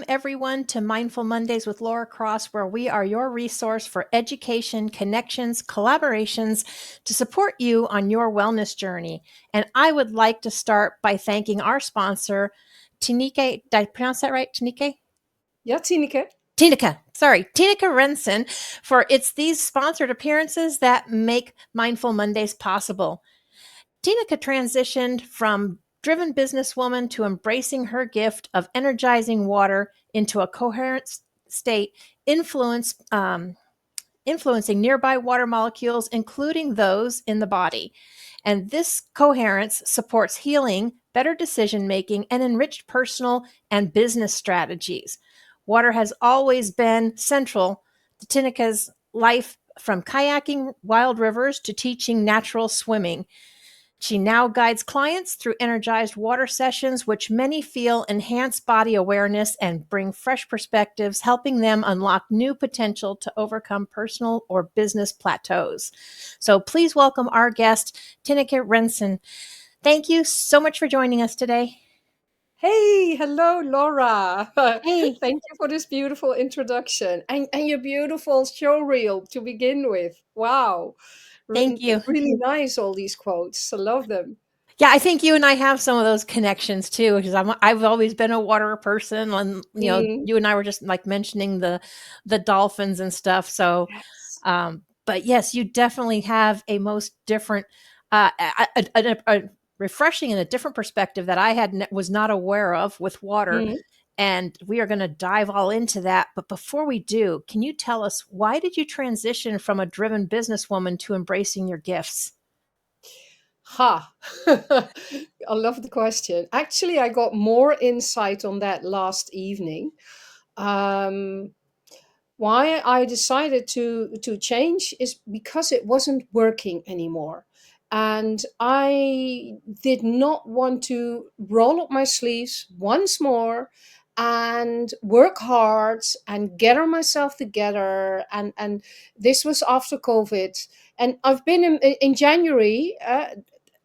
everyone, to Mindful Mondays with Laura Cross, where we are your resource for education, connections, collaborations to support you on your wellness journey. And I would like to start by thanking our sponsor, Tineke. Did I pronounce that right, Tineke? Yeah, Tineke. Tineke Rensen, for it's these sponsored appearances that make Mindful Mondays possible. Tineke transitioned from driven businesswoman to embracing her gift of energizing water into a coherent state, influencing nearby water molecules, including those in the body. And this coherence supports healing, better decision making, and enriched personal and business strategies. Water has always been central to Tineke's life, from kayaking wild rivers to teaching natural swimming. She now guides clients through energized water sessions, which many feel enhance body awareness and bring fresh perspectives, helping them unlock new potential to overcome personal or business plateaus. So please welcome our guest, Tineke Rensen. Thank you so much for joining us today. Hey, hello, Laura. Hey, Thank you for this beautiful introduction and your beautiful show reel to begin with. Wow. thank you. Really nice, all these quotes. I love them. Yeah, I think you and I have some of those connections too, because I've always been a water person, and Mm, you and I were just like mentioning the dolphins and stuff. So, yes. but yes, you definitely have a most different, a refreshing and a different perspective that I was not aware of with water. Mm. And we are going to dive all into that. But before we do, can you tell us, why did you transition from a driven businesswoman to embracing your gifts? Ha. I love the question. Actually, I got more insight on that last evening. Um, why I decided to change is because it wasn't working anymore. And I did not want to roll up my sleeves once more and work hard and gather myself together. And this was after COVID. And I've been in January,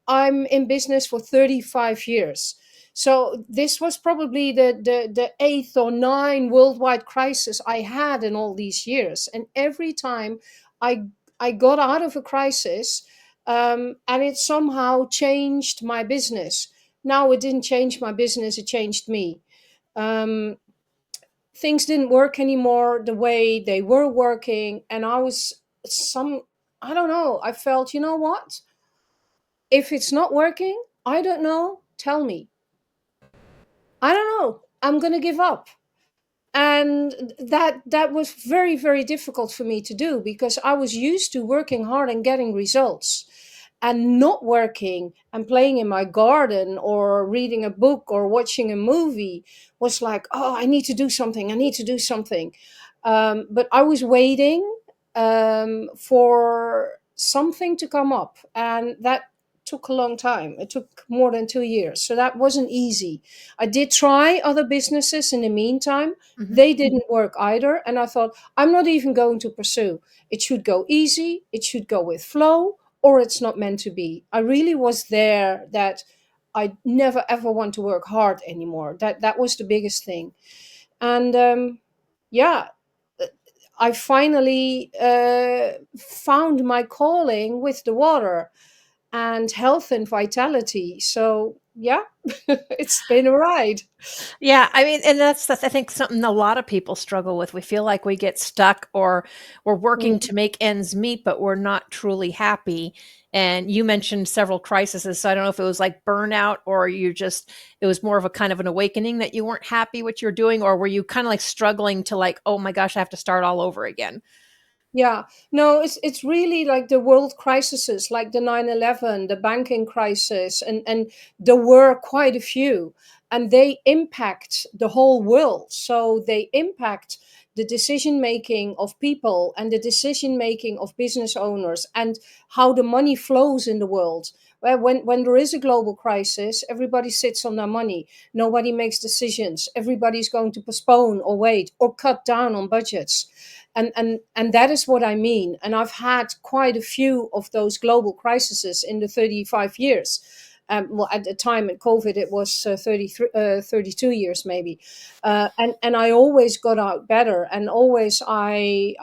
I'm in business for 35 years. So this was probably the eighth or nine worldwide crisis I had in all these years. And every time I, I got out of a crisis, and it somehow changed my business. Now it didn't change my business, it changed me. Um, Things didn't work anymore the way they were working. And I don't know, I felt, you know what? If it's not working, I don't know, tell me. I don't know. I'm going to give up. And that was very, very difficult for me to do because I was used to working hard and getting results, and not working and playing in my garden or reading a book or watching a movie was like, oh, I need to do something. I need to do something. But I was waiting for something to come up, and that took a long time. It took more than 2 years. So that wasn't easy. I did try other businesses in the meantime. Mhm. They didn't work either. And I thought, I'm not even going to pursue. It should go easy, it should go with flow, or it's not meant to be. I really was there that I never ever want to work hard anymore. That was the biggest thing. And yeah, I finally found my calling with the water and health and vitality. So yeah, it's been a ride. Yeah, I mean, and that's I think something a lot of people struggle with. We feel like we get stuck, or we're working Mm. to make ends meet, but we're not truly happy. And you mentioned several crises, so I don't know if it was like burnout, or it was more of a kind of an awakening that you weren't happy what you're doing, or were you kind of like struggling to like, oh my gosh, I have to start all over again? Yeah, no, it's really like the world crises, like the 9/11, the banking crisis, and there were quite a few, and they impact the whole world. So they impact the decision making of people and the decision making of business owners and how the money flows in the world. Well, when there is a global crisis, everybody sits on their money. Nobody makes decisions. Everybody's going to postpone or wait or cut down on budgets, and that is what I mean. And I've had quite a few of those global crises in the 35 years. Well, at the time in COVID, it was 33, 32 years maybe. And I always got out better, and always I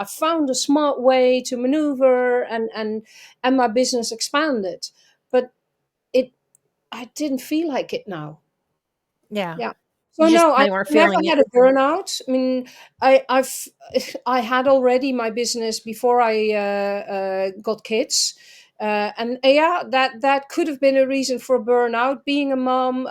found a smart way to maneuver, and my business expanded. But it I didn't feel like it now. Yeah. Yeah. So You just no, I they weren't never feeling it. had a burnout. I mean, I've I had already my business before I got kids, and yeah, that could have been a reason for a burnout. Being a mom,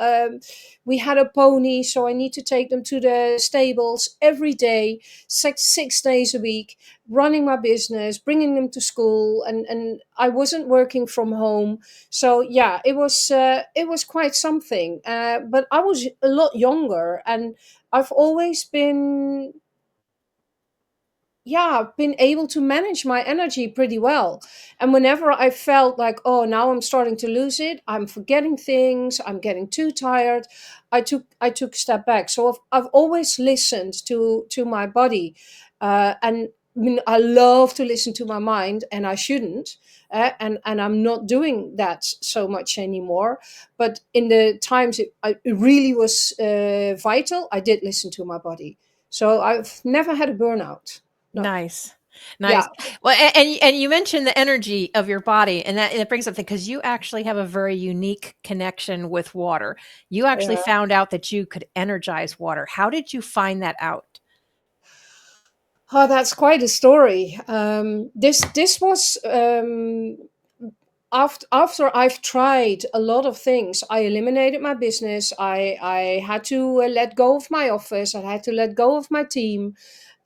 we had a pony, so I need to take them to the stables every day, 6 days a week, running my business, bringing them to school, and I wasn't working from home. So yeah, it was quite something. But I was a lot younger, and I've always been, yeah, I've been able to manage my energy pretty well. And whenever I felt like, oh, now I'm starting to lose it, I'm forgetting things, I'm getting too tired, I took a step back. So I've always listened to my body, and I mean, I love to listen to my mind, and I shouldn't. And I'm not doing that so much anymore. But in the times it really was vital, I did listen to my body. So I've never had a burnout. No. Nice. Yeah. Nice. Well, and you mentioned the energy of your body, and that brings up the because you actually have a very unique connection with water. You actually Yeah. found out that you could energize water. How did you find that out? Oh, that's quite a story. This was after I've tried a lot of things. I eliminated my business. I had to let go of my office. I had to let go of my team.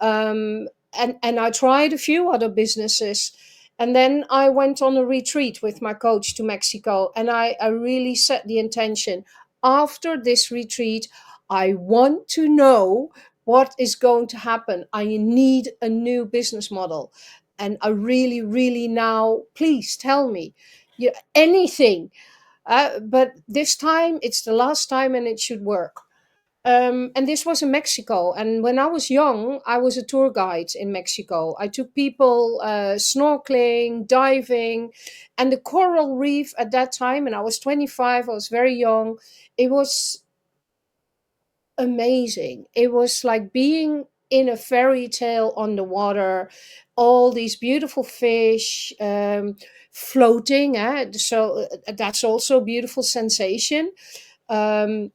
And I tried a few other businesses. And then I went on a retreat with my coach to Mexico. And I really set the intention, after this retreat, I want to know what is going to happen. I need a new business model. And I really, really now, please tell me, yeah, anything. But this time, it's the last time, and it should work. And this was in Mexico. And when I was young, I was a tour guide in Mexico. I took people snorkeling, diving, and the coral reef at that time. And I was 25. I was very young. It was amazing. It was like being in a fairy tale on the water. All these beautiful fish floating. So that's also a beautiful sensation. Um,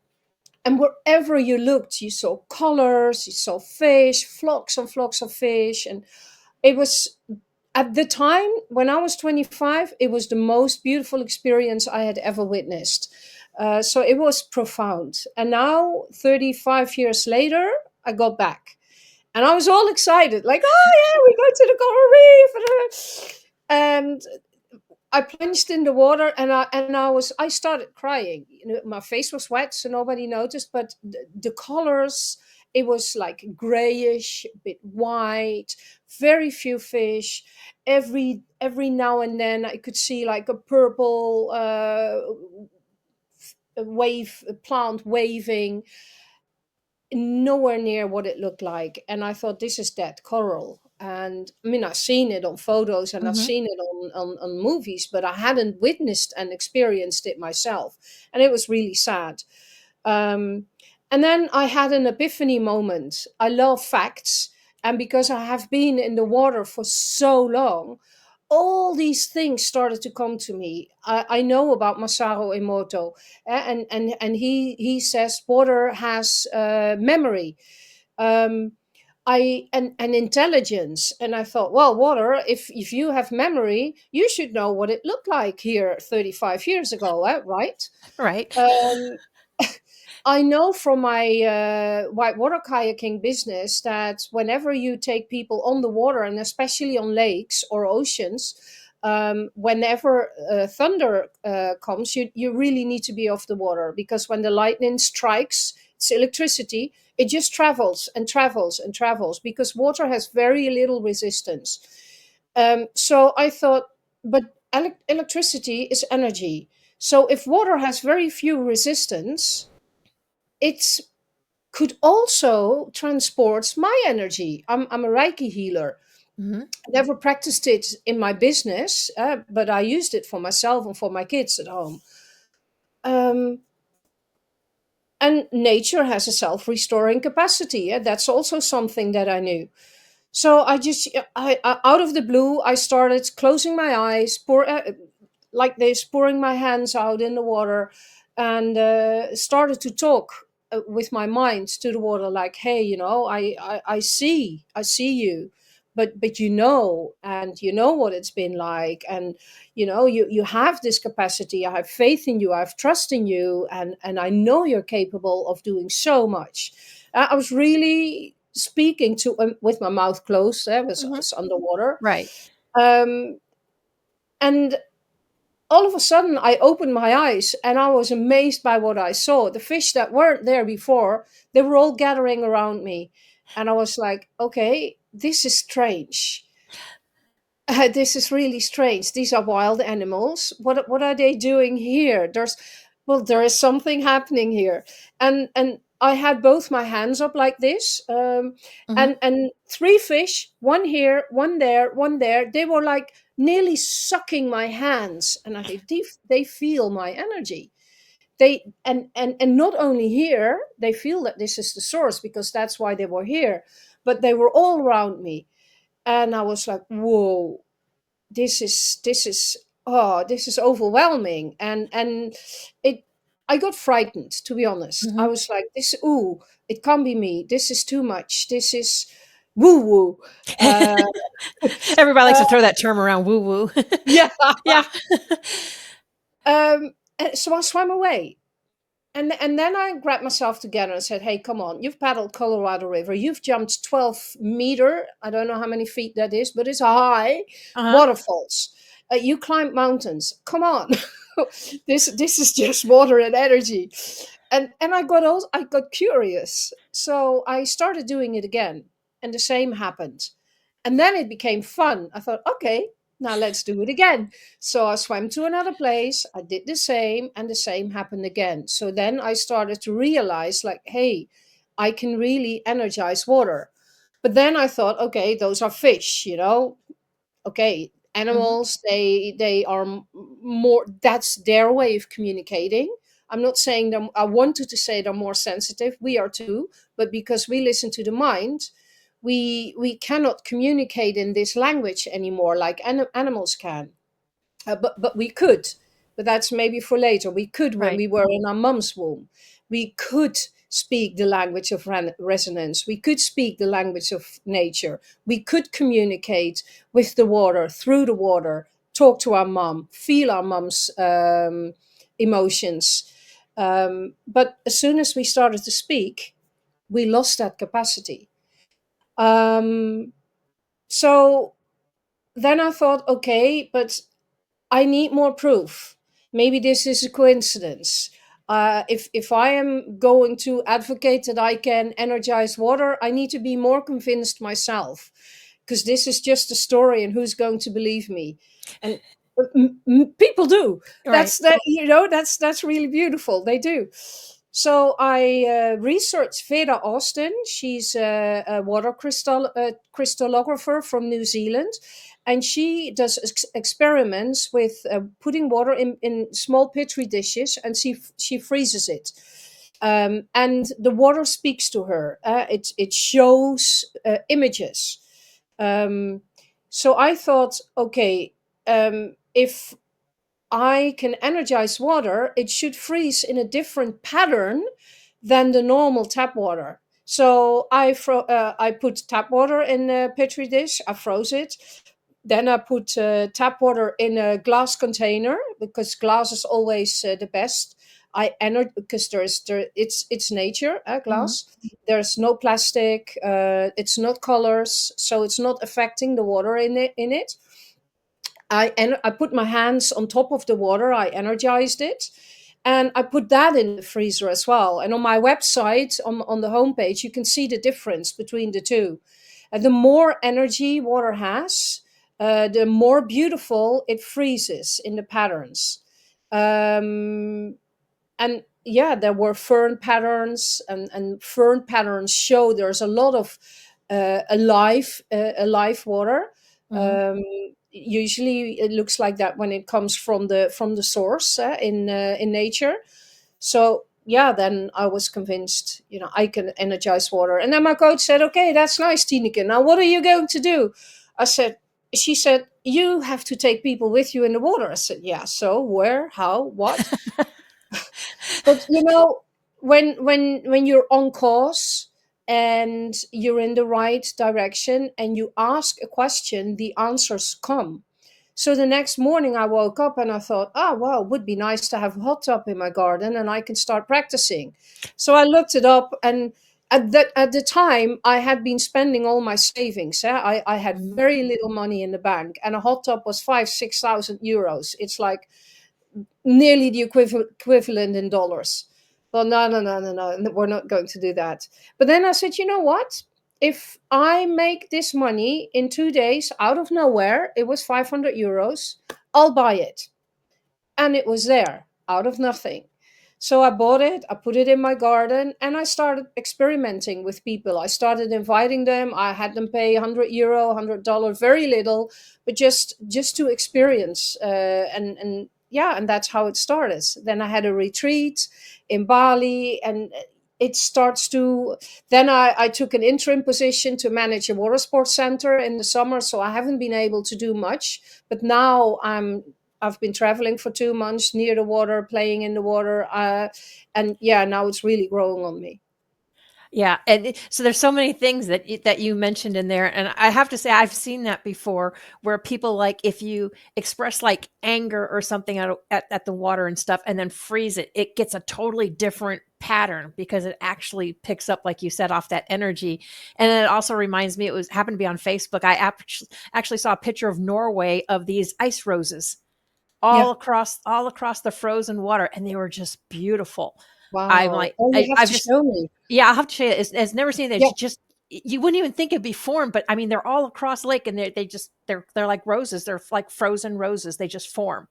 and wherever you looked, you saw colors, you saw fish, flocks and flocks of fish. And it was, at the time when I was 25, it was the most beautiful experience I had ever witnessed. So it was profound. And now, 35 years later, I got back. And I was all excited, like, oh yeah, we go to the coral reef. And I plunged in the water, and I started crying. You know, my face was wet, so nobody noticed. But the colors, it was like grayish, a bit white, very few fish. Every now and then, I could see like a purple wave, a plant waving, nowhere near what it looked like. And I thought, this is dead coral. And I mean, I've seen it on photos, and I've Mhm. seen it on movies, but I hadn't witnessed and experienced it myself. And it was really sad. Um, and then I had an epiphany moment. I love facts. And because I have been in the water for so long, all these things started to come to me. I know about Masaru Emoto, and he says water has memory, um, and intelligence. And I thought, well, water, if you have memory, you should know what it looked like here 35 years ago, right? Right. Um, I know from my whitewater kayaking business that whenever you take people on the water, and especially on lakes or oceans, whenever thunder comes, you really need to be off the water, because when the lightning strikes, it's electricity. It just travels and travels and travels, because water has very little resistance. So I thought, but electricity is energy. So if water has very few resistance, it could also transport my energy. I'm a Reiki healer. Mhm. I never practiced it in my business, but I used it for myself and for my kids at home. Um, and nature has a self-restoring capacity. Yeah? That's also something that I knew. So I out of the blue, I started closing my eyes, like this, pouring my hands out in the water, and started to talk with my mind to the water, like, hey, I see you, but and you know what it's been like, and you have this capacity. I have faith in you. I have trust in you, and I know you're capable of doing so much. I was really speaking to with my mouth closed. I Mhm. was underwater, Right. um, and all of a sudden I opened my eyes and I was amazed by what I saw. The fish that weren't there before, they were all gathering around me, and I was like, okay, this is strange. This is really strange. These are wild animals. What are they doing here? There is something happening here, and I had both my hands up like this, Mhm. and three fish, one here, one there, one there. They were like nearly sucking my hands, and I think they feel my energy. They and not only here, they feel that this is the source because that's why they were here, but they were all around me, and I was like, whoa, this is this is overwhelming, and it I got frightened, to be honest. I Mhm. was like, this, ooh, it can't be me, this is too much, this is woo woo. uh, Everybody likes uh to throw that term around, woo woo. yeah. Yeah. And so I swam away. And then I grabbed myself together and said, hey, come on, you've paddled Colorado River, you've jumped 12-meter, I don't know how many feet that is, but it's high, Uh-huh. waterfalls. You climbed mountains, come on. This is just water and energy. And I got curious, so I started doing it again, and the same happened. And then it became fun. I thought, okay, now let's do it again. So I swam to another place, I did the same, and the same happened again. So then I started to realize, like, hey, I can really energize water. But then I thought, okay, those are fish, okay, Mhm. animals, they are more, that's their way of communicating. I'm not saying them, I wanted to say they're more sensitive, we are too, but because we listen to the mind, we cannot communicate in this language anymore like animals can. But we could, but that's maybe for later. We could when Right. we were in our mum's womb. We could speak the language of resonance. We could speak the language of nature. We could communicate with the water, through the water, talk to our mum, feel our mum's emotions. But as soon as we started to speak, we lost that capacity. Um, so then I thought, okay, but I need more proof. Maybe this is a coincidence. If I am going to advocate that I can energize water, I need to be more convinced myself, because this is just a story, and who's going to believe me? And people do. Right. That's really beautiful. They do. So I researched Vera Austin. She's a water crystallographer from New Zealand, and she does experiments with putting water in small petri dishes, and she freezes it, and the water speaks to her. It shows images. um, so I thought, okay, if I can energize water, it should freeze in a different pattern than the normal tap water. So I put tap water in a petri dish. I froze it. Then I put tap water in a glass container, because glass is always the best. Because it's nature, Mhm. glass. There's no plastic. It's not colors, so it's not affecting the water in it. I put my hands on top of the water. I energized it, and I put that in the freezer as well. And on my website, on the homepage, you can see the difference between the two. And the more energy water has, the more beautiful it freezes in the patterns. Um, and yeah, there were fern patterns, and fern patterns show there's a lot of alive water. Mhm. Um, usually it looks like that when it comes from the source, in nature. So yeah, then I was convinced, I can energize water. And then my coach said, "Okay, that's nice, Tineke. Now what are you going to do?" I said, she said, "You have to take people with you in the water." I said, "Yeah, so where, how, what?" But when you're on course and you're in the right direction and you ask a question, the answers come. So the next morning I woke up and I thought, "Oh, well, it would be nice to have a hot tub in my garden and I can start practicing." So I looked it up, and at the time I had been spending all my savings. I had very little money in the bank, and a hot tub was 5,000 6,000 euros. It's like nearly the equivalent in dollars. Well, no, no, no, no, no, we're not going to do that. But then I said, "You know what? If I make this money in 2 days out of nowhere, it was 500 euros, I'll buy it." And it was there out of nothing. So I bought it, I put it in my garden, and I started experimenting with people. I started inviting them. I had them pay 100 euro, $100, very little, but just to experience. And yeah, and that's how it started. Then I had a retreat in Bali, and it starts to. Then I took an interim position to manage a water sports center in the summer, so I haven't been able to do much. But now I've been traveling for 2 months near the water, playing in the water, and yeah, now it's really growing on me. Yeah, and so there's so many things that you mentioned in there, and I have to say I've seen that before, where people, like, if you express like anger or something at the water and stuff, and then freeze it, it gets a totally different pattern because it actually picks up, like you said, off that energy. And then it also reminds me, it was happened to be on Facebook. I actually saw a picture of Norway of these ice roses Yeah. all across the frozen water, and they were just beautiful. I'm Wow. like, Oh, you have I've to just show me. yeah, I'll have to show you. It's never seen that. Yeah. You just you wouldn't even think it'd be formed, but I mean, they're all across the lake, and they're like roses. They're like frozen roses. They just form.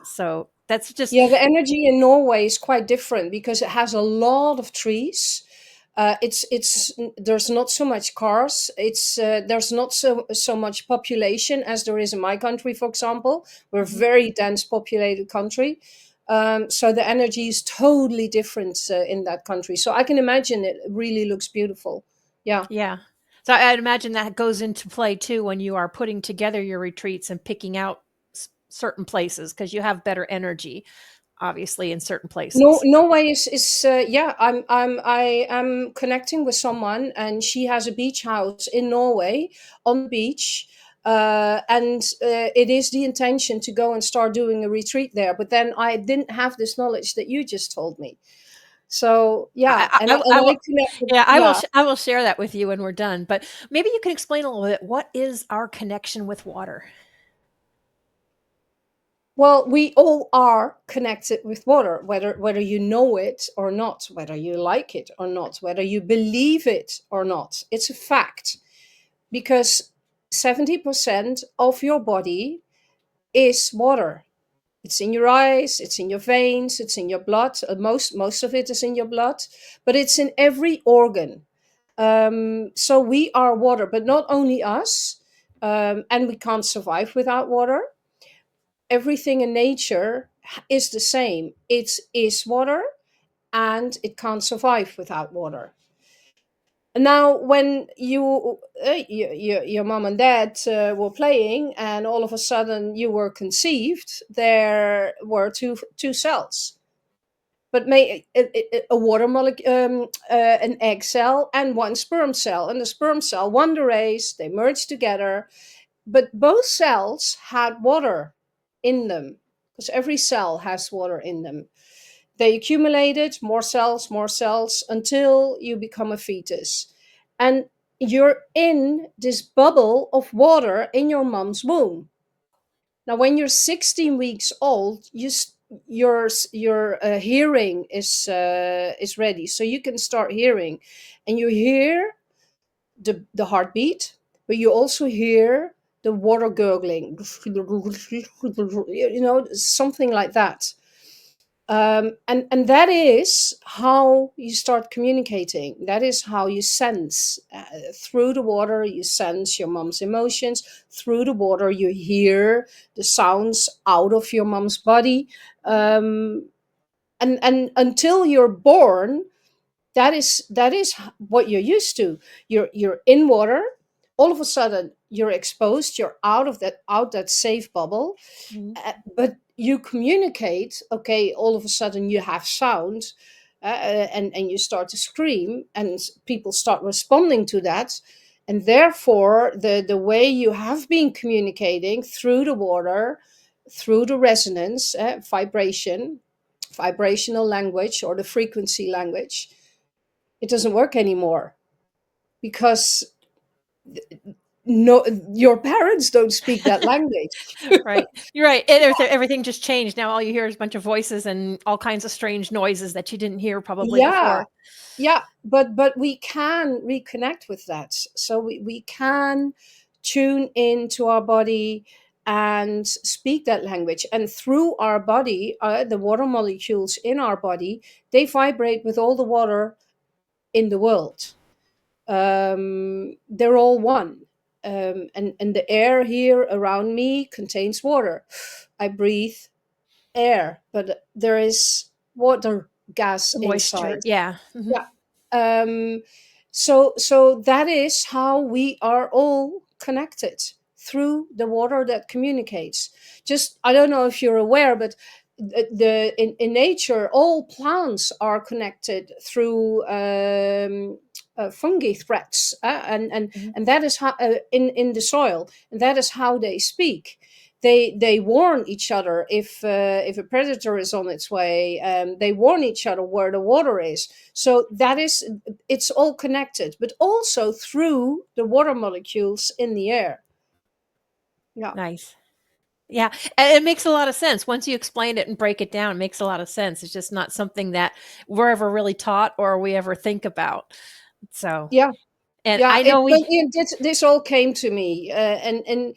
So that's just Yeah, the energy in Norway is quite different because it has a lot of trees. It's there's not so much cars. There's not so much population as there is in my country, for example. We're a mhm. very dense populated country, so the energy is totally different in that country. So I can imagine it really looks beautiful. Yeah. Yeah. So I'd imagine that goes into play too when you are putting together your retreats and picking out certain places because you have better energy, obviously, in certain No, places. Norway is yeah. I am connecting with someone, and she has a beach house in Norway on the beach, and it is the intention to go and start doing a retreat there. But then I didn't have this knowledge that you just told me. So yeah, and I I will. connected. Yeah, Yeah. I will share that with you when we're done. But maybe you can explain a little bit, what is our connection with water? Well, we all are connected with water, whether you know it or not, whether you like it or not, whether you believe it or not. It's a fact because 70% of your body is water. It's in your eyes, it's in your veins, it's in your blood. Most of it is in your blood, but it's in every organ. So we are water, but not only us, and we can't survive without water. Everything in nature is the same. It is water, and it can't survive without water. Now, when your mom and dad were playing, and all of a sudden you were conceived, there were two cells, but a water molecule, an egg cell, and one sperm cell. And the sperm cell won the race. They merged together, but both cells had water in them because every cell has water in them. They accumulated more cells until you become a fetus. And you're in this bubble of water in your mom's womb. Now, when you're 16 weeks old, your hearing is ready, so you can start hearing, and you hear the heartbeat, but you also hear the water gurgling, something like that. And that is how you start communicating. That is how you sense through the water. You sense your mom's emotions through the water. You hear the sounds out of your mom's body, and until you're born, that is what you're used to. You're in water. All of a sudden, you're exposed. You're out that safe bubble, Mhm. but you communicate. Okay, all of a sudden you have sound, and you start to scream, and people start responding to that, and therefore the way you have been communicating through the water, through the resonance, vibrational language, or the frequency language, it doesn't work anymore, because no, your parents don't speak that language. Right. You're right. Everything just changed. Now all you hear is a bunch of voices and all kinds of strange noises that you didn't hear probably Yeah, before. yeah, but we can reconnect with that. So we can tune into our body and speak that language, and through our body, the water molecules in our body, they vibrate with all the water in the world. They're all one. And the air here around me contains water. I breathe air, but there is water gas The moisture. inside. Yeah. Mhm. Yeah. Um, so that is how we are all connected, through the water that communicates. Just, I don't know if you're aware, but in nature, all plants are connected through fungi threads, Mhm. and that is how, in the soil, and that is how they speak. They warn each other if a predator is on its way. They warn each other where the water is. So that is, it's all connected, but also through the water molecules in the air. Yeah, Nice. Yeah, and it makes a lot of sense. Once you explain it and break it down, it makes a lot of sense. It's just not something that we're ever really taught or we ever think about. So, yeah, and yeah. I know But we this all came to me, and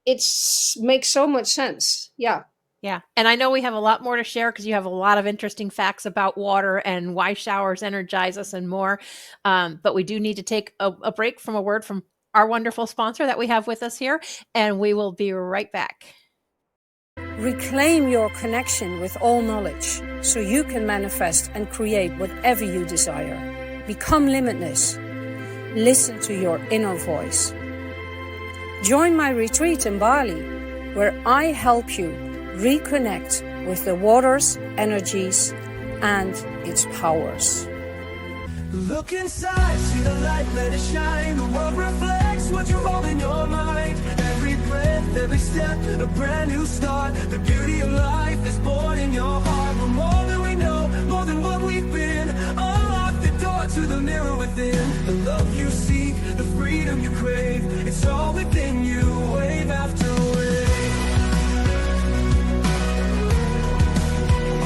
it's makes so much sense. Yeah, yeah, and I know we have a lot more to share because you have a lot of interesting facts about water and why showers energize us and more. But we do need to take a break from a word from our wonderful sponsor that we have with us here, and we will be right back. reclaim your connection with all knowledge so you can manifest and create whatever you desire. Become limitless. Listen to your inner voice. Join my retreat in Bali, where I help you reconnect with the water's energies and its powers. Look inside, see the light, let it shine. The world reflects what you hold in your mind. Every breath, every step, a brand new start. The beauty of life is born in your heart. We're more than we know, more than what we've been. Unlock the door to the mirror within. The love you seek, the freedom you crave. It's all within you, wave after wave.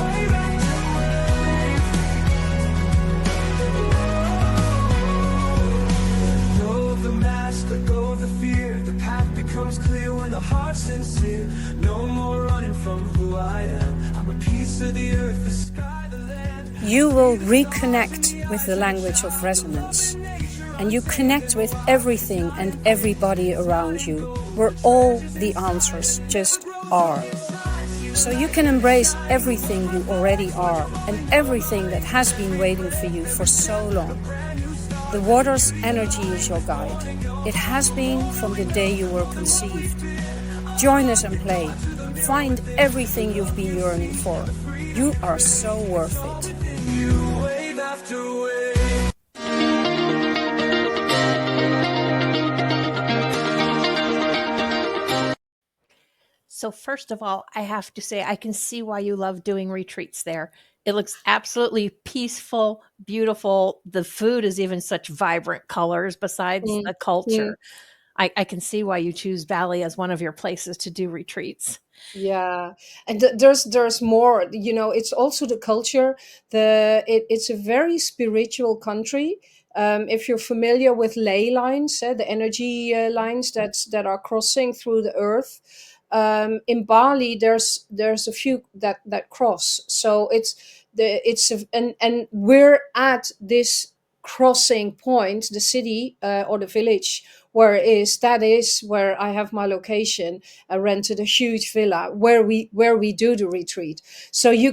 Wave after wave. Let go of the mask, let go of the fear. The path becomes clear when the heart's sincere. No more running from who I am. I'm a piece of the earth, the sky, the land. You will reconnect with the language of resonance, and you connect with everything and everybody around you, where all the answers just are. So you can embrace everything you already are and everything that has been waiting for you for so long. The water's energy is your guide. It has been from the day you were conceived. Join us and play. Find everything you've been yearning for. You are so worth it. Wave after wave. So, first of all, I have to say, I can see why you love doing retreats there. It looks absolutely peaceful, beautiful. The food is even such vibrant colors besides Mm, the mm. culture. I can see why you choose Bali as one of your places to do retreats. Yeah, and there's more. It's also the culture. It's a very spiritual country. If you're familiar with ley lines, the energy lines that are crossing through the earth, In Bali, there's a few that cross. So and we're at this crossing point, the city or the village that is where I have my location. I rented a huge villa where we do the retreat. So you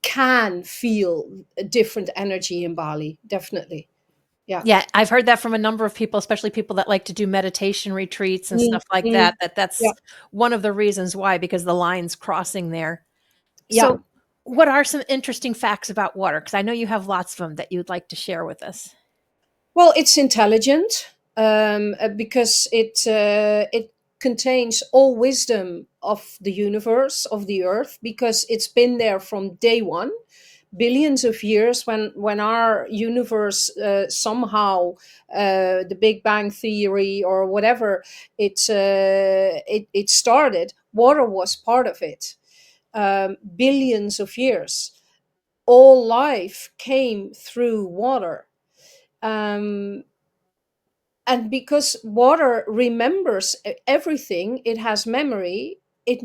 can feel a different energy in Bali, definitely. Yeah. Yeah, I've heard that from a number of people, especially people that like to do meditation retreats and Mm, stuff like mm, that, that's yeah. one of the reasons why, because the line's crossing there. Yeah. So, what are some interesting facts about water? Because I know you have lots of them that you'd like to share with us. Well, it's intelligent because it contains all wisdom of the universe, of the earth, because it's been there from day one, billions of years, when our universe somehow, the Big Bang theory or whatever, it started. Water was part of it. Billions of years, all life came through water. Um, and because water remembers everything, it has memory. It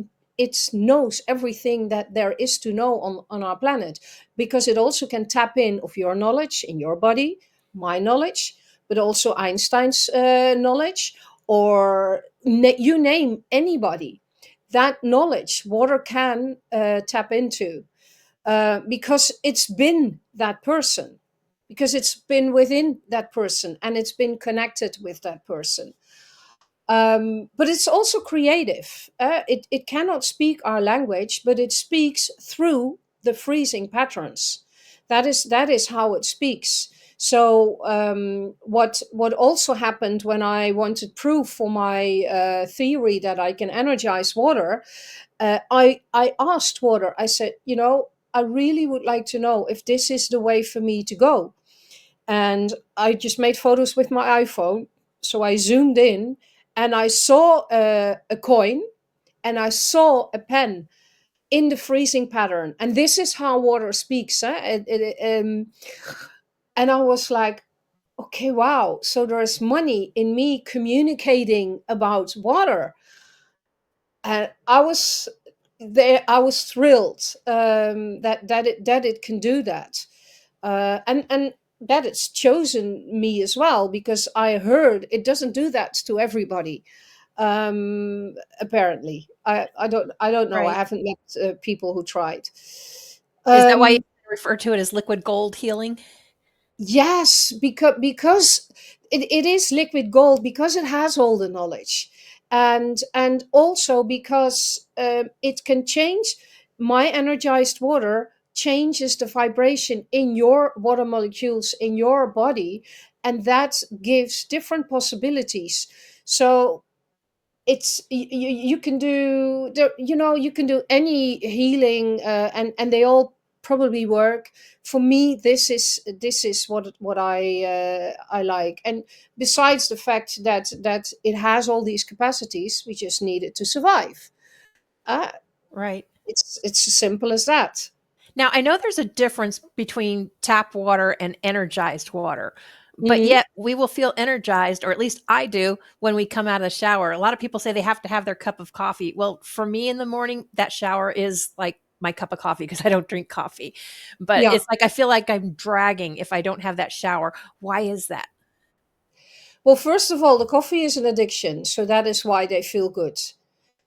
knows everything that there is to know on our planet, because it also can tap in of your knowledge in your body, my knowledge, but also Einstein's knowledge, or you name anybody. That knowledge water can tap into, because it's been that person, because it's been within that person and it's been connected with that person. But it's also creative. It cannot speak our language, but it speaks through the freezing patterns. That is how it speaks. So what also happened when I wanted proof for my theory that I can energize water, I asked water. I said, I really would like to know if this is the way for me to go. And I just made photos with my iPhone. So I zoomed in and I saw a coin and I saw a pen in the freezing pattern. And this is how water speaks. And I was like, okay, wow. So there's money in me communicating about water. And I was there. I was thrilled that it can do that, and that it's chosen me as well, because I heard it doesn't do that to everybody. Apparently, I don't know. I Right. haven't met people who tried. Is that why you Um, refer to it as liquid gold healing? Yes, because it is liquid gold, because it has all the knowledge, and also because it can change. My energized water changes the vibration in your water molecules in your body, and that gives different possibilities. So you can do you can do any healing, and they all probably work. For me, this is what I like. And besides the fact that it has all these capacities, we just need it to survive. uh, Right. it's as simple as that. Now, I know there's a difference between tap water and energized water, but Hmm. yet we will feel energized, or at least I do, when we come out of the shower. A lot of people say they have to have their cup of coffee. Well, for me in the morning, that shower is like my cup of coffee because I don't drink coffee. But Yeah. it's like I feel like I'm dragging if I don't have that shower. Why is that? Well, first of all, the coffee is an addiction, so that is why they feel good.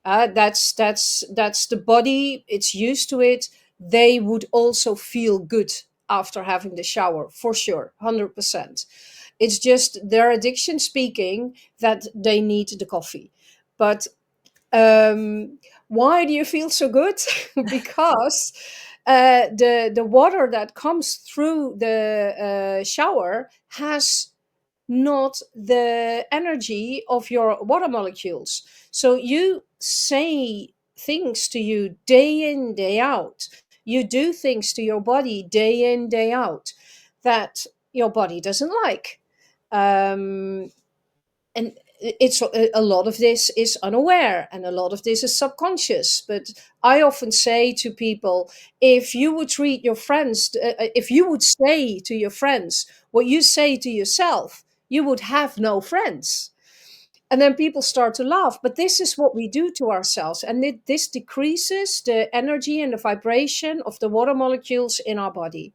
That's the body. It's used to it. They would also feel good after having the shower, for sure, 100%. It's just their addiction speaking that they need the coffee. But why do you feel so good? Because the water that comes through the shower has not the energy of your water molecules. So you say things to you day in, day out. You do things to your body day in, day out that your body doesn't like. Um, and it's a lot of this is unaware and a lot of this is subconscious. But I often say to people, if you would treat your friends, if you would say to your friends what you say to yourself, you would have no friends. And then people start to laugh. But this is what we do to ourselves. And this decreases the energy and the vibration of the water molecules in our body.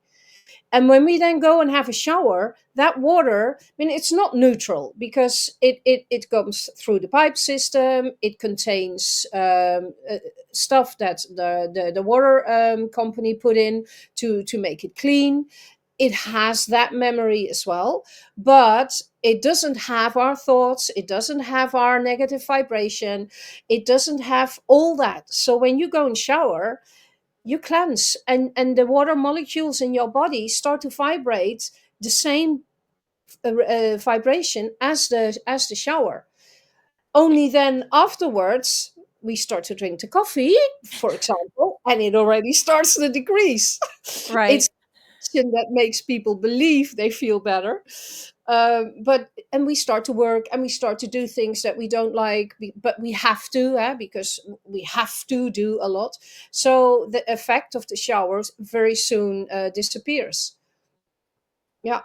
And when we then go and have a shower, that water, I mean, it's not neutral because it comes through the pipe system. It contains stuff that the water company put in to make it clean. It has that memory as well, but it doesn't have our thoughts. It doesn't have our negative vibration. It doesn't have all that. So when you go and shower, you cleanse, and the water molecules in your body start to vibrate the same vibration as the shower. Only then afterwards we start to drink the coffee, for example, and it already starts to decrease. Right. It's that makes people believe they feel better. But and we start to work and we start to do things that we don't like, but we have to, because we have to do a lot. So the effect of the showers very soon disappears. Yeah,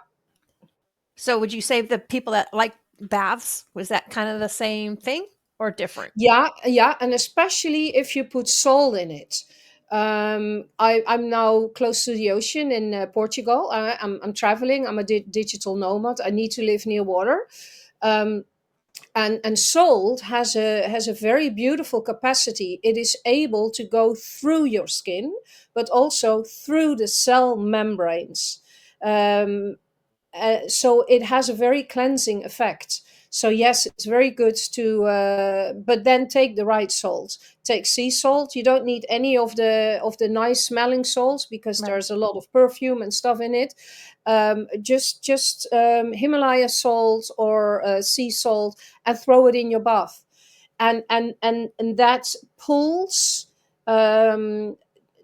So would you say the people that like baths, was that kind of the same thing or different? yeah, yeah, and especially if you put salt in it. I'm now close to the ocean in Portugal. I'm traveling. I'm a digital nomad. I need to live near water. Um, and salt has a very beautiful capacity. It is able to go through your skin, but also through the cell membranes. Um, so it has a very cleansing effect. So yes, it's very good to, but then take the right salt. Take sea salt. You don't need any of the nice smelling salts because Right. there's a lot of perfume and stuff in it. Just Himalaya salt or sea salt, and throw it in your bath, and that pulls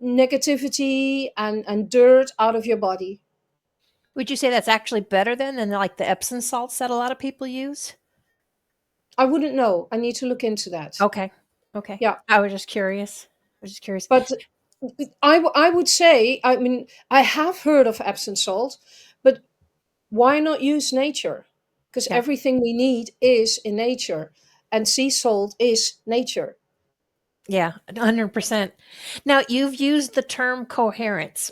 negativity and dirt out of your body. Would you say that's actually better than like the Epsom salts that a lot of people use? I wouldn't know. I need to look into that. Okay. Okay. Yeah, I was just curious. I was just curious. but I would say, I mean, I have heard of Epsom salt, but why not use nature? Because Yeah. everything we need is in nature, and sea salt is nature. Yeah, 100%. Now, you've used the term coherence.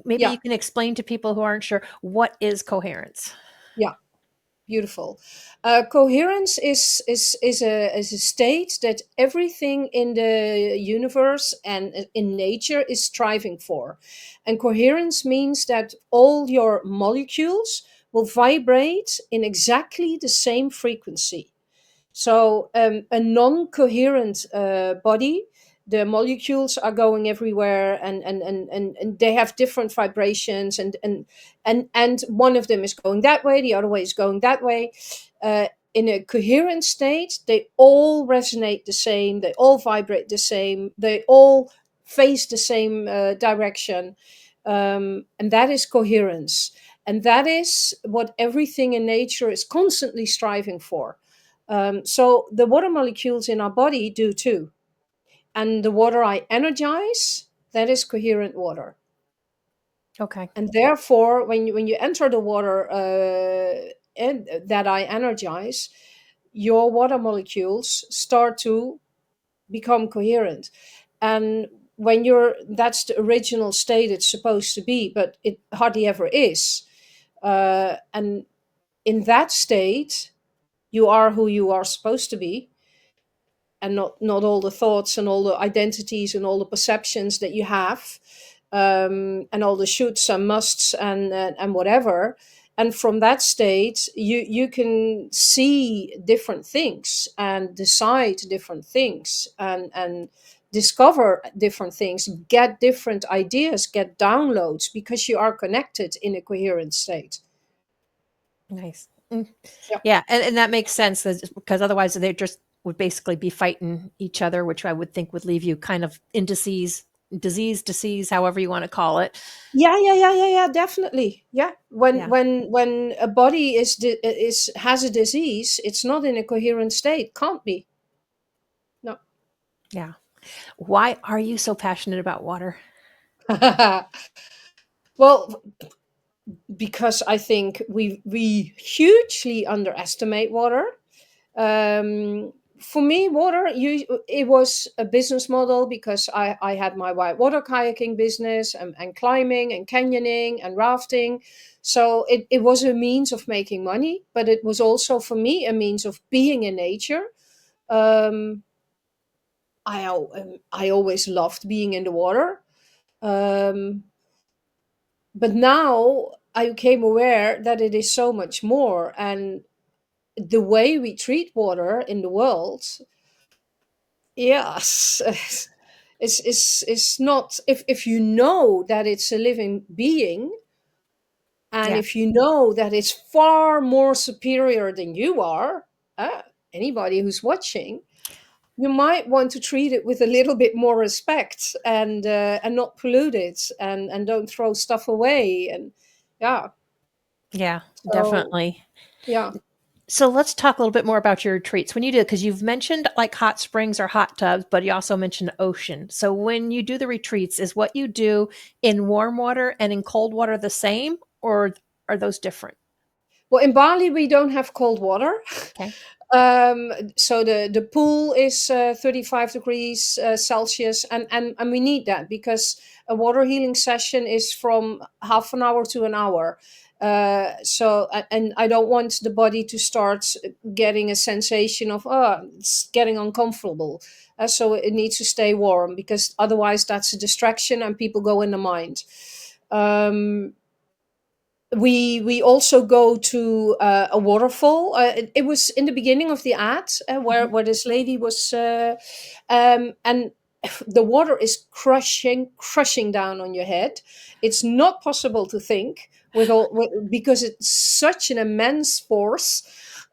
Maybe Yeah, you can explain to people who aren't sure what is coherence? yeah, beautiful. Coherence is a state that everything in the universe and in nature is striving for, and coherence means that all your molecules will vibrate in exactly the same frequency. So a non-coherent body, the molecules are going everywhere, and they have different vibrations, and one of them is going that way, the other way is going that way. In a coherent state, they all resonate the same, they all vibrate the same, they all face the same direction, and that is coherence. And that is what everything in nature is constantly striving for. So the water molecules in our body do too. And the water I energize, that is coherent water. Okay. And therefore, when you enter the water and that I energize, your water molecules start to become coherent. And when you're, that's the original state it's supposed to be, but it hardly ever is. And in that state, you are who you are supposed to be, and not all the thoughts and all the identities and all the perceptions that you have, and all the shoulds and musts and whatever. And from that state, you can see different things and decide different things, and discover different things, get different ideas, get downloads, because you are connected in a coherent state. Nice. Mm. Yeah. Yeah, and that makes sense because otherwise they just would basically be fighting each other, which I would think would leave you kind of in disease, however you want to call it. Yeah, definitely. Yeah. Yeah. When a body is has a disease, it's not in a coherent state. Can't be. No. Yeah. Why are you so passionate about water? Well, because I think we hugely underestimate water. For me, it was a business model because I had my white water kayaking business, and climbing and canyoning and rafting. So it was a means of making money, but it was also for me a means of being in nature. Um, I always loved being in the water. Um, but now I became aware that it is so much more. And the way we treat water in the world, yes, it's not, if you know that it's a living being, and Yeah. if you know that it's far more superior than you are, uh, anybody who's watching, you might want to treat it with a little bit more respect, and not pollute it, and don't throw stuff away. And yeah, Yeah, so definitely. yeah. So let's talk a little bit more about your retreats. When you do, because you've mentioned like hot springs or hot tubs, but you also mentioned ocean. So when you do the retreats, is what you do in warm water and in cold water the same, or are those different? Well, in Bali we don't have cold water. Okay. So the pool is 35 degrees Celsius, and we need that because a water healing session is from half an hour to an hour. And I don't want the body to start getting a sensation of, oh, it's getting uncomfortable. So it needs to stay warm, because otherwise that's a distraction and people go in the mind. Um, we also go to a waterfall. It was in the beginning of the ad, Mhm. where this lady was, and the water is crushing down on your head. It's not possible to think because it's such an immense force.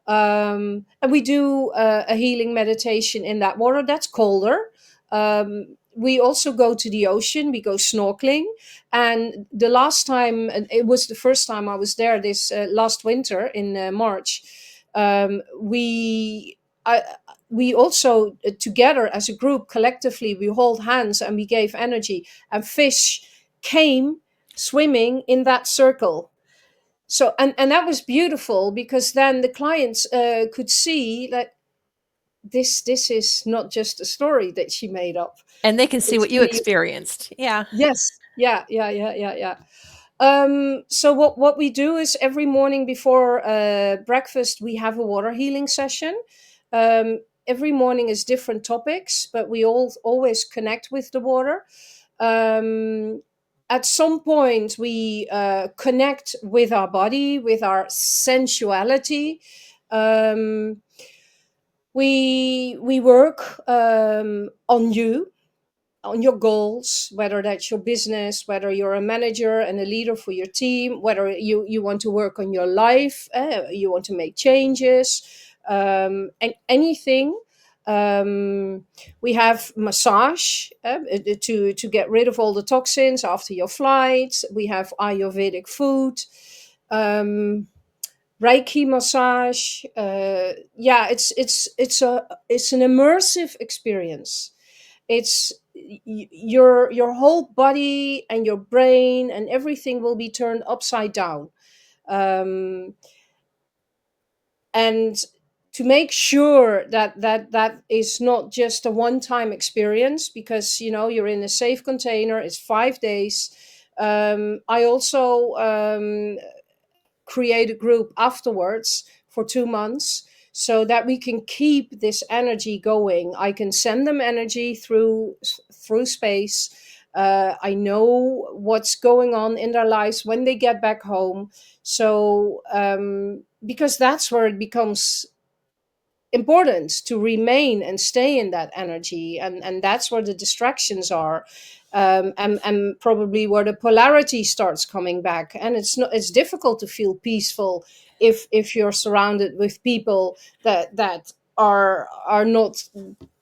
And we do a healing meditation in that water that's colder. We also go to the ocean. We go snorkeling. And the last time, and it was the first time I was there, this last winter in March, we I, we also together as a group, collectively, we hold hands and we gave energy, and fish came swimming in that circle. So, and that was beautiful, because then the clients could see that this is not just a story that she made up. And they can see It's what you real. experienced. Yeah. Yes. Yeah, yeah, yeah, yeah, yeah. So what we do is every morning before breakfast we have a water healing session. Every morning is different topics, but we all always connect with the water. Um, at some point we connect with our body, with our sensuality. Um, we work on you, on your goals, whether that's your business, whether you're a manager and a leader for your team, whether you want to work on your life, you want to make changes, and anything. We have massage to get rid of all the toxins after your flight. We have Ayurvedic food. Um, Reiki massage. Yeah, it's an immersive experience. It's your whole body and your brain and everything will be turned upside down. Um, and to make sure that is not just a one-time experience, because you're in a safe container. It's 5 days. I also create a group afterwards for 2 months, so that we can keep this energy going. I can send them energy through space. I know what's going on in their lives when they get back home. So because that's where it becomes important to remain and stay in that energy, and that's where the distractions are. And probably where the polarity starts coming back, and it's difficult to feel peaceful if you're surrounded with people that are not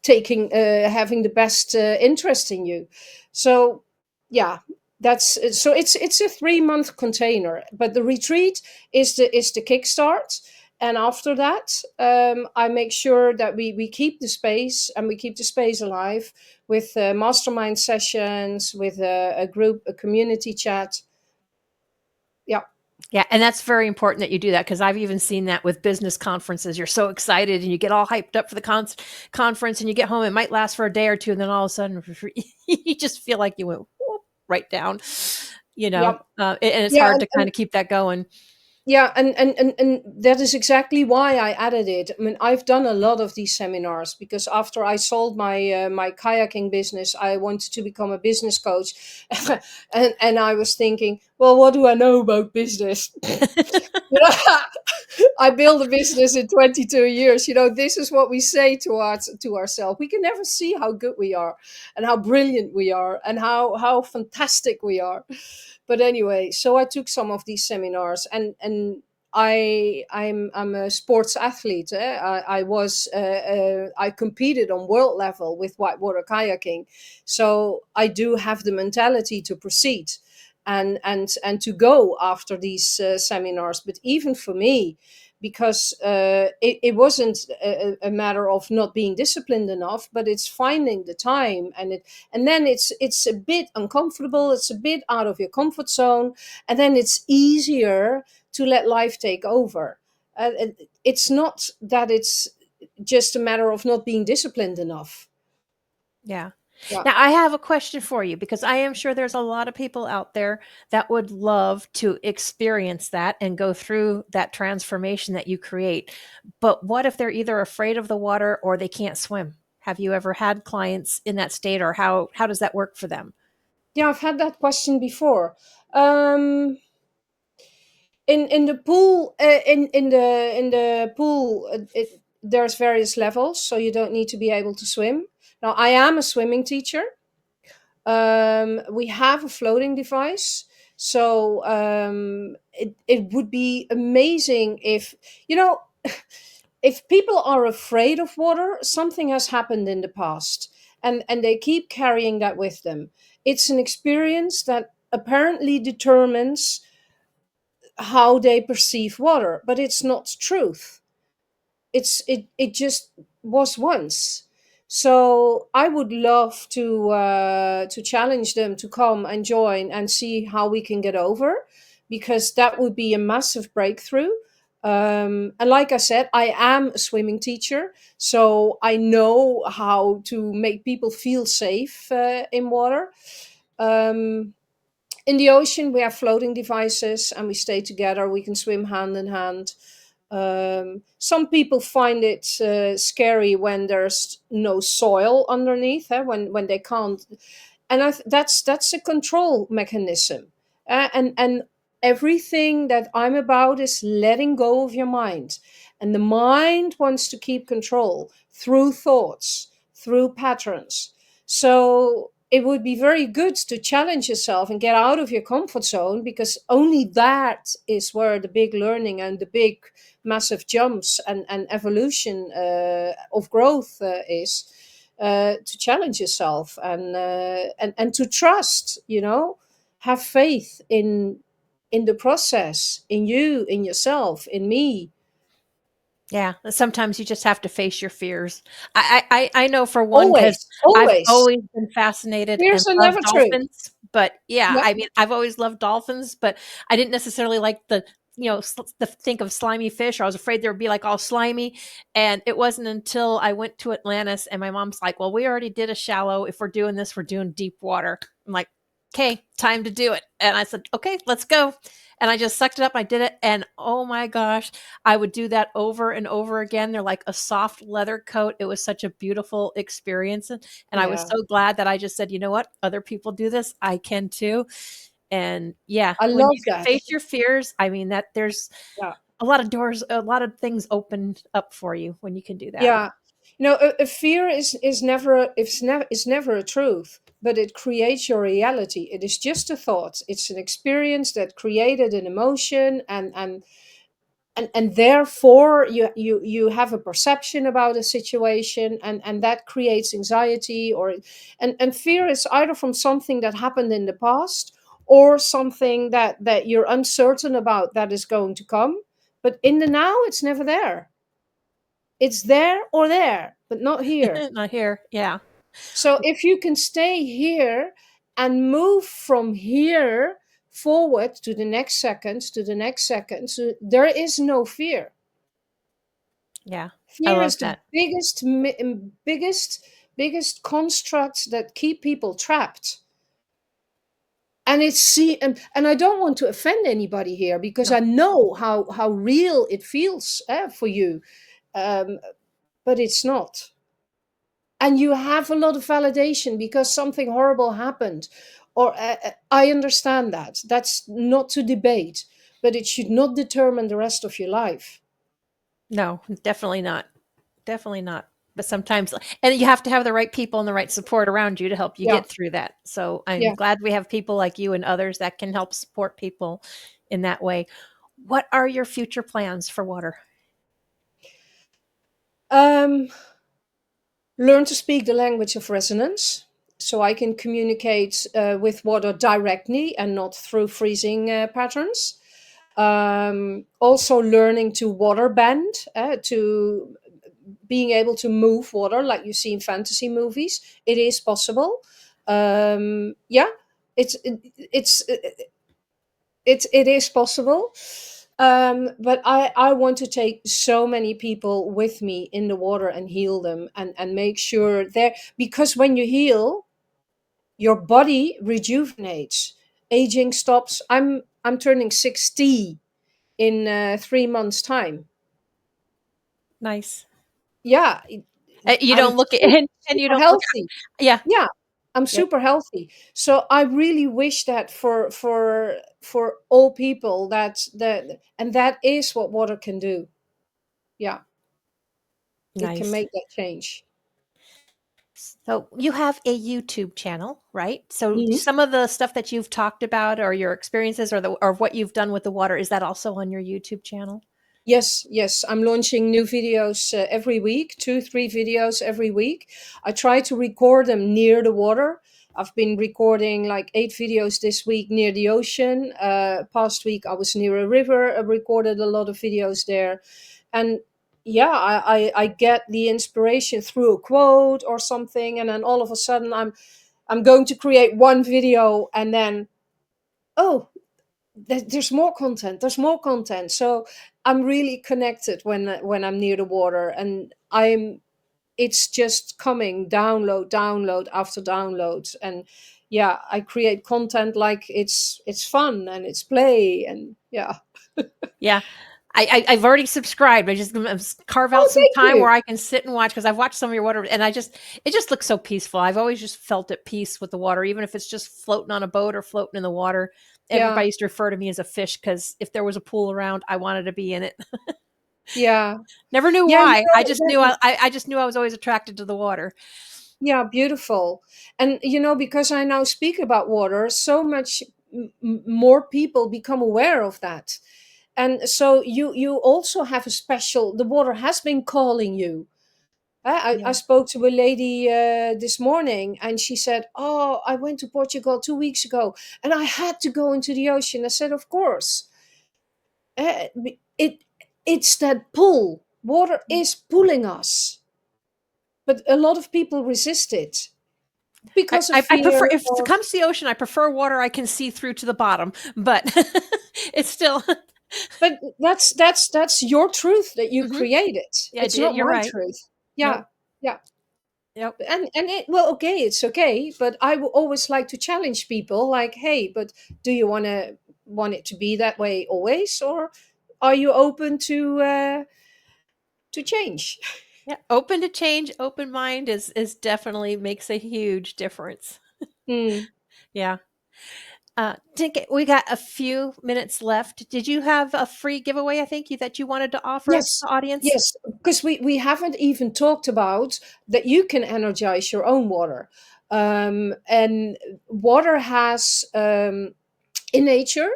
taking having the best interest in you. So yeah, that's so it's a 3 month container, but the retreat is the kickstart. And after that, I make sure that we keep the space, and we keep the space alive with mastermind sessions, with a group, a community chat. Yeah. Yeah, and that's very important that you do that because I've even seen that with business conferences. You're so excited and you get all hyped up for the conference, and you get home. It might last for a day or two, and then all of a sudden, you just feel like you went whoop, right down. Yep. And it's Yeah, hard to kind of keep that going. yeah, and that is exactly why I added it. I mean, I've done a lot of these seminars because after I sold my kayaking business, I wanted to become a business coach, and I was thinking, well, what do I know about business? You know, I built a business in 22 years. This is what we say to ourselves. We can never see how good we are, and how brilliant we are, and how fantastic we are. But anyway, so I took some of these seminars, and I'm a sports athlete. I competed on world level with whitewater kayaking, so I do have the mentality to proceed and to go after these seminars. But even for me, because it wasn't a matter of not being disciplined enough, but it's finding the time, and then it's a bit uncomfortable, it's a bit out of your comfort zone, and then it's easier to let life take over. It's not that it's just a matter of not being disciplined enough. Yeah. Yeah. Now, I have a question for you because I am sure there's a lot of people out there that would love to experience that and go through that transformation that you create. But what if they're either afraid of the water or they can't swim? Have you ever had clients in that state, or how does that work for them? Yeah, I've had that question before. um in the pool, there's various levels, so you don't need to be able to swim. Now, I am a swimming teacher. We have a floating device, so it would be amazing if, you know if people are afraid of water, something has happened in the past, and they keep carrying that with them. It's an experience that apparently determines how they perceive water, but it's not truth. It just was once. So I would love to challenge them to come and join and see how we can get over, because that would be a massive breakthrough. And like I said, I am a swimming teacher, so I know how to make people feel safe in water. Um, in the ocean, we have floating devices and we stay together. We can swim hand in hand. Some people find it scary when there's no soil underneath, when they can't. And that's a control mechanism. And everything that I'm about is letting go of your mind. And the mind wants to keep control through thoughts, through patterns. So it would be very good to challenge yourself and get out of your comfort zone, because only that is where the big learning and the big massive jumps and evolution of growth is. To challenge yourself and to trust, have faith in the process, in you, in yourself, in me. Yeah, sometimes you just have to face your fears. I know for one, because Always, I've always. always been fascinated and Fears are loved never true. dolphins, but yeah, Yep. I mean, I've always loved dolphins, but I didn't necessarily like the think of slimy fish, or I was afraid they would be like all slimy. And it wasn't until I went to Atlantis and my mom's like, "Well, we already did a shallow. If we're doing this, we're doing deep water." I'm like, "Okay, time to do it." And I said, "Okay, let's go." And I just sucked it up. I did it, and oh my gosh, I would do that over and over again. They're like a soft leather coat. It was such a beautiful experience. And I was Yeah. so glad that I just said, you know what? Other people do this. I can too. And yeah, I when you love can that. face your fears, I mean, that there's Yeah. a lot of doors, a lot of things open up for you when you can do that. Yeah. A fear is never a truth, but it creates your reality. It is just a thought. It's an experience that created an emotion, and therefore you have a perception about a situation, and that creates anxiety, and fear is either from something that happened in the past, or something that you're uncertain about that is going to come. But in the now, it's never there. It's there or there, but not here. Not here. Yeah. So if you can stay here and move from here forward to the next second, to the next second. So there is no fear. Yeah. I Fear love is the that. biggest construct that keep people trapped. And it's see and I don't want to offend anybody here, because No. I know how real it feels, for you, um, but it's not. And you have a lot of validation because something horrible happened, or I understand that. That's not to debate, but it should not determine the rest of your life. No, definitely not. Definitely not. But sometimes, and you have to have the right people and the right support around you to help you Yeah, get through that. So I'm yeah. glad we have people like you and others that can help support people in that way. What are your future plans for water? um, Learn to speak the language of resonance, so I can communicate with water directly and not through freezing patterns. Also learning to water bend, to being able to move water like you see in fantasy movies. It is possible. Yeah, it's it is possible. But I want to take so many people with me in the water and heal them, and make sure they're, because when you heal, your body rejuvenates, aging stops. I'm turning 60 in 3 months time. Nice. Yeah, You I'm don't look super, and you super don't look. healthy. Yeah. Yeah, I'm Yeah. super healthy. So I really wish that for all people, that and that is what water can do. Yeah, it can Nice. make that change. So you have a YouTube channel, right? So Mhm. some of the stuff that you've talked about or your experiences or what you've done with the water, is that also on your YouTube channel? Yes, yes. I'm launching new videos every week, two, three videos every week. I try to record them near the water. I've been recording like 8 videos this week near the ocean. Past week, I was near a river. I recorded a lot of videos there. And yeah, I get the inspiration through a quote or something. And then all of a sudden, I'm going to create one video, and then, oh, there's more content, there's more content. So I'm really connected when I'm near the water, and I'm it's just coming download after download. And yeah, I create content like it's fun and it's play, and yeah. Yeah. I've already subscribed. I just gonna carve out Oh, some thank time you. where I can sit and watch because I've watched some of your water and it just looks so peaceful. I've always just felt at peace with the water, even if it's just floating on a boat or floating in the water. Yeah, Everybody used to refer to me as a fish because if there was a pool around, I wanted to be in it. yeah, Never knew yeah. why. I just knew I was always attracted to the water. Yeah, beautiful. And because I now speak about water, so much more people become aware of that. And so you also have a special, the water has been calling you. I Yeah. spoke to a lady this morning, and she said, oh, I went to Portugal 2 weeks ago and I had to go into the ocean. I said, of course. Uh, it it's that pull. Water is pulling us, but a lot of people resist it because of I prefer fear, if it or comes to the ocean, I prefer water I can see through to the bottom, but it's still but that's your truth that you Mhm. created. Yeah, It's not you're my right. truth. Yeah, Nope. yeah. Yep. And it, well, okay, it's okay, but I will always like to challenge people, like, hey, but do you want it to be that way always, or are you open to change? Yeah, open to change, open mind is definitely makes a huge difference. Hmm. Yeah. Tinke, we got a few minutes left. Did you have a free giveaway? I think that you wanted to offer Yes, the audience. yes, because we haven't even talked about that you can energize your own water. And water has, in nature,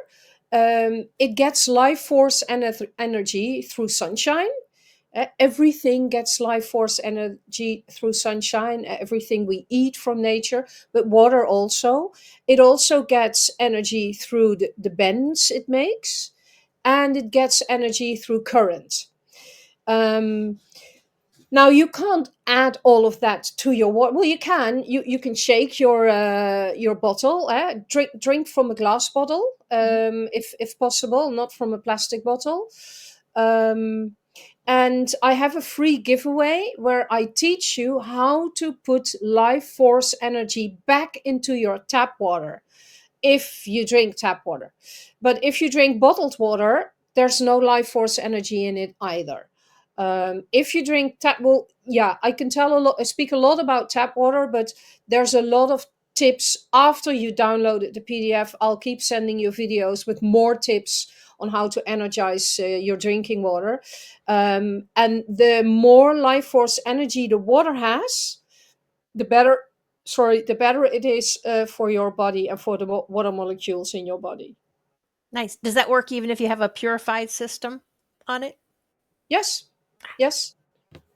it gets life force energy through sunshine. Everything gets life force energy through sunshine, everything we eat from nature, but water also. It also gets energy through the bends it makes, and it gets energy through current. Um, Now you can't add all of that to your water. Well, you can. You can shake your bottle. Drink from a glass bottle, Mhm. if possible, not from a plastic bottle. Um, and I have a free giveaway where I teach you how to put life force energy back into your tap water if you drink tap water. But if you drink bottled water, there's no life force energy in it either. If you drink tap, well, yeah, I can tell a lot, I speak a lot about tap water, but there's a lot of tips after you downloaded the PDF. I'll keep sending you videos with more tips on how to energize your drinking water. And the more life force energy the water has, the better, the better it is for your body and for the water molecules in your body. Nice. Does that work even if you have a purified system on it? Yes, yes,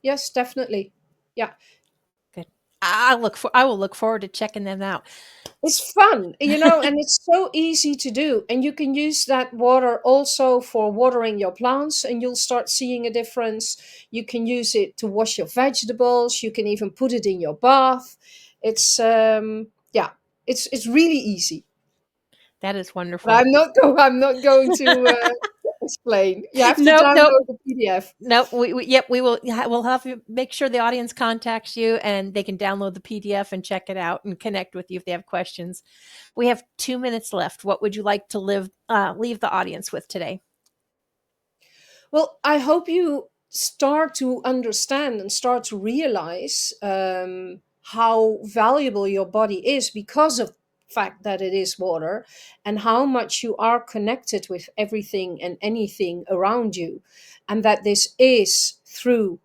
yes, definitely. Yeah, Good. I will look forward to checking them out. it's fun, and it's so easy to do, and you can use that water also for watering your plants, and you'll start seeing a difference. You can use it to wash your vegetables. You can even put it in your bath. It's yeah, it's really easy. That is But wonderful. I'm not going to explain. You have to Nope, nope. download the PDF. No, yep, we will. We'll have you make sure the audience contacts you and they can download the PDF and check it out and connect with you if they have questions. We have 2 minutes left. What would you like to leave the audience with today? Well, I hope you start to understand and start to realize how valuable your body is because of the fact that it is water, and how much you are connected with everything and anything around you, and that this is through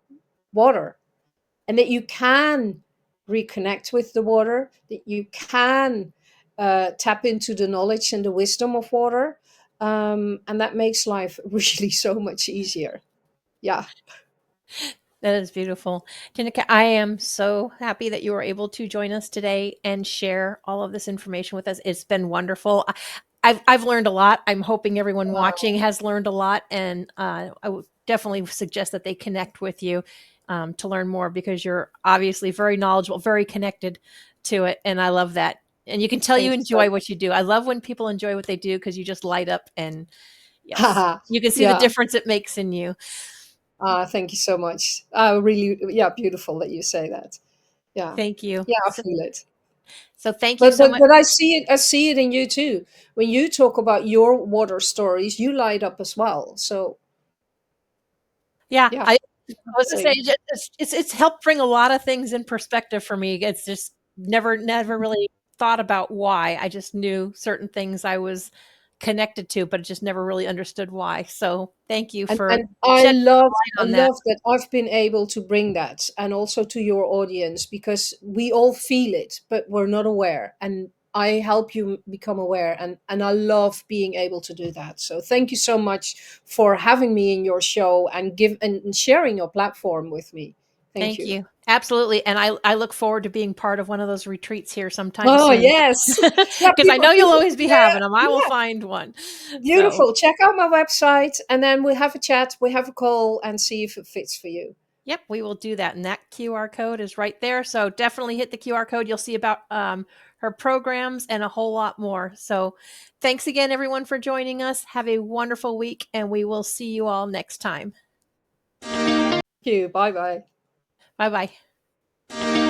water, and that you can reconnect with the water, that you can tap into the knowledge and the wisdom of water. And that makes life really so much easier. Yeah. That is beautiful. Tineke, I am so happy that you were able to join us today and share all of this information with us. It's been wonderful. I've learned a lot. I'm hoping everyone watching has learned a lot, and I would definitely suggest that they connect with you to learn more because you're obviously very knowledgeable, very connected to it, and I love that. And you can tell you Thank you so enjoy what you do. I love when people enjoy what they do because you just light up, and yes, much. you can see the Yeah. difference it makes in you. Thank you so much. Really, yeah, beautiful that you say that. Yeah. Thank you. Yeah, I So, feel it. so thank you But so but much. but I see it. I see it in you too. When you talk about your water stories, you light up as well. So Yeah, yeah, I was gonna say same. it's helped bring a lot of things in perspective for me. It's just never really thought about why. I just knew certain things I was connected to, but just never really understood why. So thank you for And I shedding love light I on that. love that I've been able to bring that, and also to your audience, because we all feel it, but we're not aware. And I help you become aware, and I love being able to do that. So thank you so much for having me in your show and sharing your platform with me. Thank Thank you. you. Absolutely. And I look forward to being part of one of those retreats here sometime Oh soon. yes. Yeah, Because I know you'll always be yeah, having them. I will yeah. find one. So Beautiful. Check out my website, and then we have a chat, we have a call, and see if it fits for you. yep, we will do that. And that QR code is right there. So definitely hit the QR code. You'll see about her programs and a whole lot more. So thanks again, everyone, for joining us. Have a wonderful week, and we will see you all next time. Thank you. Bye bye. Bye bye.